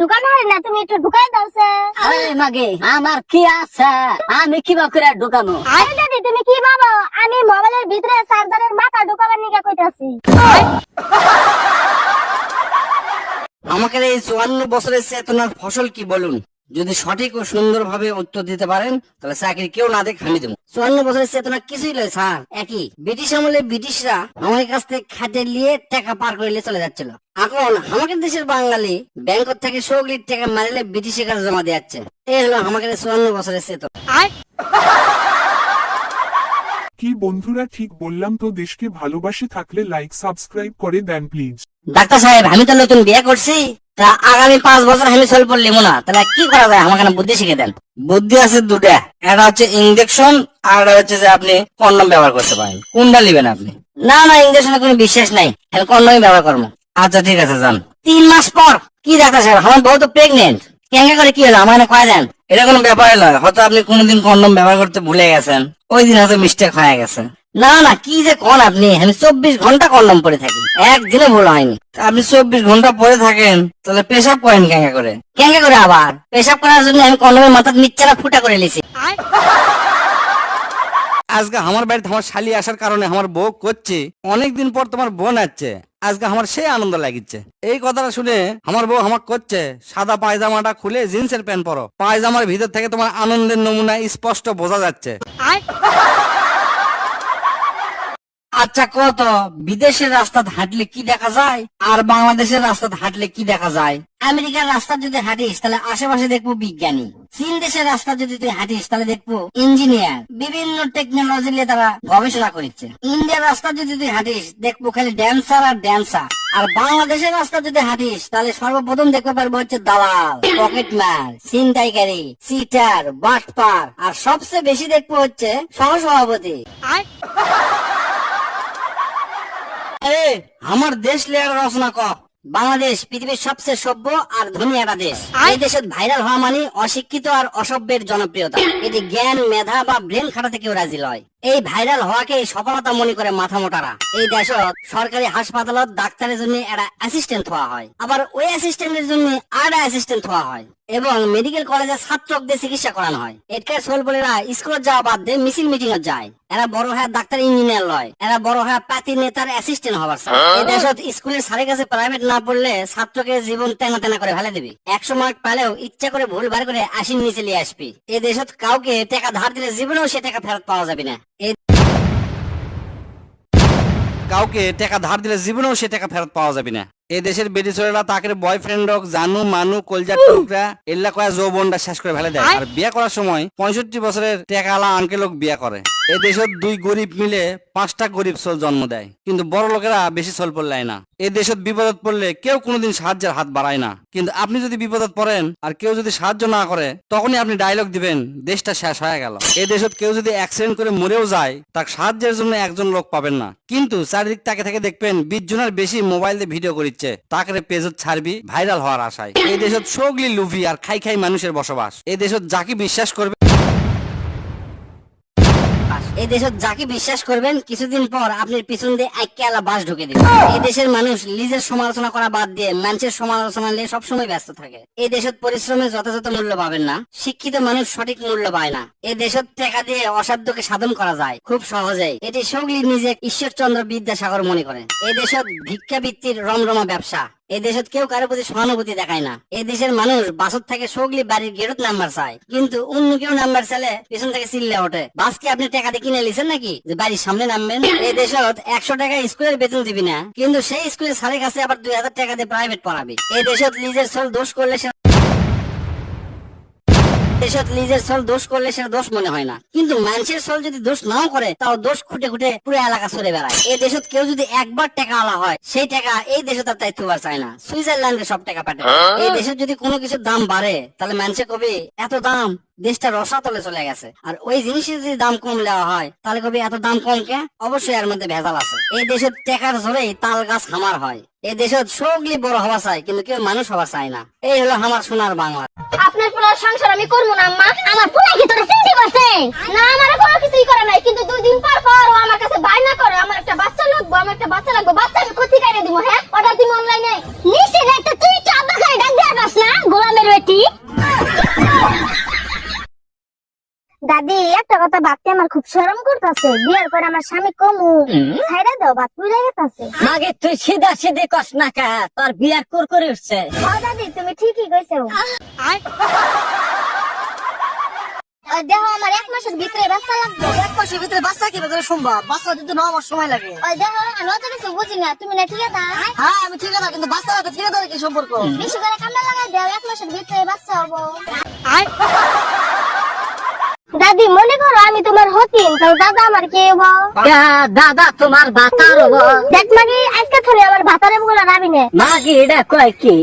ঢুকানো হয় না, তুমি একটু ঢুকাই দাওছে। আরে মাগে আমার কি আছে, আমি কি বা করে ঢুকামো? আরে দাদি তুমি কি ভাবো আমি মোবাইলের ভিতরে চার্জারের মাথা ঢুকাবার নিকা কইতাছি? আমাকে এই 54 বছরের চেতনার ফসল কি বলুন? যদি সঠিক ও সুন্দর ভাবে উত্তর দিতে পারেন তাহলে চাকরি কেউ না দেখে আমি দেবো। 54 বছরের চেতনা কিছুই নয় স্যার, একই। ব্রিটিশ আমলে ব্রিটিশরা আমাদের কাছ থেকে খাটে নিয়ে টাকা পার করে নিয়ে চলে যাচ্ছিল। এখন আমাদের দেশের বাঙালি ব্যাংক থেকে সগলির টাকা মারিলে ব্রিটিশের কাছে জমা দিচ্ছে। এই হলো আমাদের 54 বছরের চেতনা। কি বন্ধুরা ঠিক বললাম তো? দেশকে ভালোবাসে থাকলে লাইক সাবস্ক্রাইব করে দেন প্লিজ। ডাক্তার সাহেব আমি তো নতুন বিয়ে করছি, তা আগামী 5 বছর আমি সল পড়লিম না, তাহলে কি করা যায় আমাকে বুদ্ধি শিখে দেন। বুদ্ধি আছে দুটা, একটা হচ্ছে ইনজেকশন আর একটা হচ্ছে যে আপনি কন্ডম ব্যবহার করতে পারেন। কোনটা নেবেন আপনি? না না ইনজেকশনে কোনো বিশ্বাস নাই, আমি কন্ডমই ব্যবহার করবো। আচ্ছা ঠিক আছে যান। 3 মাস পর কি ডাক্তার সাহেব আমার বউ তো প্রেগনেন্ট, কেঙ্গা করে কি হলো আমাকে কয়ে দেন। এটা কোনো ব্যাপার নয়, হয়তো আপনি কোনোদিন কন্ডম ব্যবহার করতে ভুলে গেছেন, ওই দিন হয়তো মিস্টেক হয়ে গেছে। না না কি যে কোন আপনি, আমি 24 ঘন্টা কন্ডম পরে থাকি, একদিনে ভুল হয়নি। আপনি 24 ঘন্টা পরে থাকেন তাহলে পেশাব করেন কেঙ্গা করে? কেঙ্গা করে আবার পেশাব করার জন্য আমি কন্ডমের মাথার নিচ্চারা ফুটা করে লিছি। আজকে আমার বাড়িতে আমার শালি আসার কারণে আমার বউ করছে অনেকদিন পর তোমার বোন আসছে, আজকে আমার সেই আনন্দ লাগিচ্ছে। এই কথাটা শুনে আমার বউ আমাকে করছে সাদা পায়জামাটা খুলে জিন্সের প্যান্ট পরো, পায়জামার ভিতর থেকে তোমার আনন্দের নমুনা স্পষ্ট বোঝা যাচ্ছে। আচ্ছা কত বিদেশের রাস্তা হাঁটলে কি দেখা যায় আর বাংলাদেশের রাস্তা হাঁটলে কি দেখা যায়? আমেরিকার রাস্তা যদি হাঁটিস তাহলে আশেপাশে দেখবো বিজ্ঞানী, চীন দেশের রাস্তা যদি তুই হাঁটিস তাহলে দেখবো ইঞ্জিনিয়ার, বিভিন্ন টেকনোলজি নিয়ে তারা গবেষণা করছে। ইন্ডিয়ার রাস্তা যদি তুই হাঁটিস দেখবো খালি ড্যান্সার আর ড্যান্সার। আর বাংলাদেশের রাস্তা যদি হাঁটিস তাহলে সর্বপ্রথম দেখতে পারবো হচ্ছে দালাল, পকেটমার, ছিনতাইকারী, চিটার, বাটপার, আর সবচেয়ে বেশি দেখবো হচ্ছে সহসভাপতি। আমার দেশ লেয়ার রচনা ক। বাংলাদেশ পৃথিবীর সবচেয়ে সভ্য আর ধনী একটা দেশ। এই দেশে ভাইরাল হওয়া মানে অশিক্ষিত আর অসভ্যের জনপ্রিয়তা। এটি জ্ঞান মেধা বা ব্রেন খাটাতে কেউ রাজি লয়। এই ভাইরাল হওয়াকে সফলতা মনে করে মাথা মোটারা। এই দেশত সরকারি হাসপাতালত ডাক্তারের জন্য একটা অ্যাসিস্ট্যান্ট হওয়া হয়, আবার ওই অ্যাসিস্ট্যান্টের জন্য আরেকটা অ্যাসিস্ট্যান্ট হওয়া হয়, এবং মেডিকেল কলেজে ছাত্রকদের চিকিৎসা করানো হয়। এটার সোলবলেরা স্কুলত যাওয়া বাদ দিয়ে মিছিল মিটিং যায়। এরা বড় হয়ে ডাক্তার ইঞ্জিনিয়ার লয়, এরা বড় হয়ে পাতি নেতার অ্যাসিস্ট্যান্ট হবার চায়। এই দেশত স্কুলের স্যারের কাছে প্রাইভেট না পড়লে ছাত্রকে জীবন তেনা তেনা করে ফেলে দিবি। 100 মার্ক পালেও ইচ্ছা করে ভুল বার করে 80 নিচে নিয়ে আসবি। এই দেশত কাউকে টাকা ধার দিলে জীবনেও সে টাকা ফেরত পাওয়া যাবে না। কাউকে টাকা ধার দিলে জীবনেও সে টাকা ফেরত পাওয়া যাবে না। এই দেশের বেটিছড়েরা তাকে বয়ফ্রেন্ড হোক জানু মানু কলজার টুকরা এল্লা কয়া যৌবনটা শেষ করে ফেলে দেয়। আর বিয়ে করার সময় 65 বছরের টাকাওয়ালা আঙ্কেল লোক বিয়ে করে। এই দেশের 2 গরিব মিলে 5টা গরিব সোল জন্ম দেয়, কিন্তু বড় লোকেরা বেশি সোল পড়লে না। এই দেশত বিপদত পড়লে কেউ কোনোদিন সাহায্যের হাত বাড়ায় না, কিন্তু আপনি যদি বিপদত পড়েন আর কেউ যদি সাহায্য না করে তখনই আপনি ডায়লগ দিবেন দেশটা শেষ হয়ে গেল। এই দেশত কেউ যদি অ্যাক্সিডেন্ট করে মরেও যায় তাকে সাহায্যের জন্য একজন লোক পাবেন না, কিন্তু চারিদিক তাকে থেকে দেখবেন 20 জনের বেশি মোবাইল দিয়ে ভিডিও করিচ্ছে তাকে পেজত ছাড়বি ভাইরাল হওয়ার আশায়। এই দেশত সগলি লুভি আর খাই খাই মানুষের বসবাস। এই দেশত যাকে বিশ্বাস করবে এই দেশত যাকে বিশ্বাস করবেন কিছুদিন পর আপনার পিছন দিয়ে আইক্যালা বাস ঢুকে দিবে। এই দেশের মানুষ নিজের সমালোচনা করা বাদ দিয়ে মানুষের সমালোচনা নিয়ে সবসময় ব্যস্ত থাকে। এই দেশত পরিশ্রমের যথাযথ মূল্য পাবেন না, শিক্ষিত মানুষ সঠিক মূল্য পায় না। এই দেশত টাকা দিয়ে অসাধ্যকে সাধন করা যায় খুব সহজেই, এটি সগলি নিজে ঈশ্বরচন্দ্র বিদ্যাসাগর মনে করে। এই দেশত ভিক্ষাবৃত্তির রমরমা ব্যবসা। এই দেশত কেউ কারো প্রতি সহানুভূতি দেখায় না। এই দেশের মানুষ বাসত থেকে সগলি বাড়ির গেরত নাম্বার চায়, কিন্তু অন্য কেউ নাম্বার চাইলে পিছন থেকে চিল্লে ওঠে বাস কি আপনি টাকা দিয়ে কিনে লিছেন নাকি যে বাড়ির সামনে নামবেন? এই দেশত 100 টাকা স্কুলের বেতন দিবি না, কিন্তু সেই স্কুলের স্যারের কাছে আবার 2000 টাকা দিয়ে প্রাইভেট পড়াবি। এই দেশত নিজের সোল দোষ করলে সেটা দোষ মনে হয় না, কিন্তু মানুষের সোল যদি দোষ নাও করে তাও দোষ খুঁটে খুঁটে পুরো এলাকা চলে বেড়ায়। এই দেশত কেউ যদি একবার টাকা আলা হয় সেই টাকা এই দেশে তার দায়িত্ব চায় না, সুইজারল্যান্ডে সব টাকা পাঠায়। এই দেশে যদি কোনো কিছুর দাম বাড়ে তাহলে মানুষে কবি এত দাম, দেশটা রসাতলে চলে গেছে। আর ওই জিনিসের যদি দাম কম দেওয়া হয় তাহলে কবি এত দাম কম কে? অবশ্যই এর মধ্যে ভেজাল আছে। এই দেশের টাকার জোরেই তাল গাছ হামার হয়। এই দেশে সগলি বড় হওয়া চায়, কিন্তু কেউ মানুষ হওয়া চায় না। এই হলো আমার সোনার বাংলা। আপনার পুরো সংসার আমি করবো না আম্মা। আমার পুরো কি তোরে চিন্তা করছে না? আমার কোনো কিছুই করে নাই, কিন্তু 2 দিন পর পর ও আমার কাছে বায়না করে আমার একটা বাচ্চা লাগবে, আমার একটা বাচ্চা লাগবে। বাচ্চা আমি কোথায় কাইরে দিব? হ্যাঁ অর্ডার দিব অনলাইনে। নিশ্চয় একটা তুই তো আব্বা করে ডাক দেয়া পাস না, কি দাদি একটা কথা ভাবতে আমার খুব শরম করতেছে বিয়ের পর আমার স্বামী কমু ছাইড়া দাও বাত পুইরা গেতাছে মাগে তুই সিধা সিধি কস না কা, তোর বিয়ার কুর করে উঠছে। ও দাদি তুমি ঠিকই কইছো ওই দেখো আমার 1 মাসের ভিতরে বাচ্চা লাগবে। 1 মাসের ভিতরে বাচ্চা কি করে সম্ভব? বাচ্চা দিতে 9 মাস সময় লাগে। ওই দেখো আমি অত কিছু বুঝি না তুমি না ঠিক আছে হ্যাঁ আমি ঠিক আছে, কিন্তু বাচ্চা তো ঠিক আছে কি সম্পর্ক? বেশি করে কামড়া লাগাই দাও 1 মাসের ভিতরে বাচ্চা হবো। দাদি মনে করো আমি তোমার হতিন তো দাদা আমার কে হবো? দাদা তোমার বাতার হবো। দেখ মাগি আজকে ধরে আমার ভাতারে বলে রাবি না। মাগি এটা কয় কি?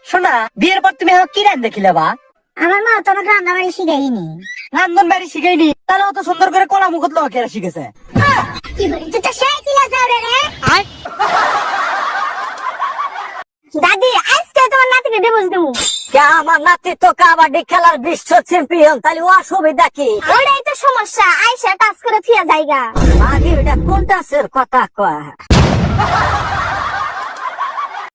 শোনা, বিয়ের পর তুমি এখন কি রান দেখিলে বা? আমার মা তো আমাকে রান্না বাড়ি শিখাইনি। রান্ধন বাড়ি শিখাইনি, তাহলে অত সুন্দর করে কলা মুখত লোক এরা শিখেছে। কি বলি তুই তো সেই কিলা যাও রে দাদি আজকে তোমার নাতিকে ডিভোর্স দেবো। আমার নাতি তো কাবাডি খেলার বিশ্ব চ্যাম্পিয়ন, তাহলে ও অসুবিধা কি? ওইটাই তো সমস্যা, আইসা কাজ করে থিয়া জায়গা। মাগি এটা কোনটা কথা কয়?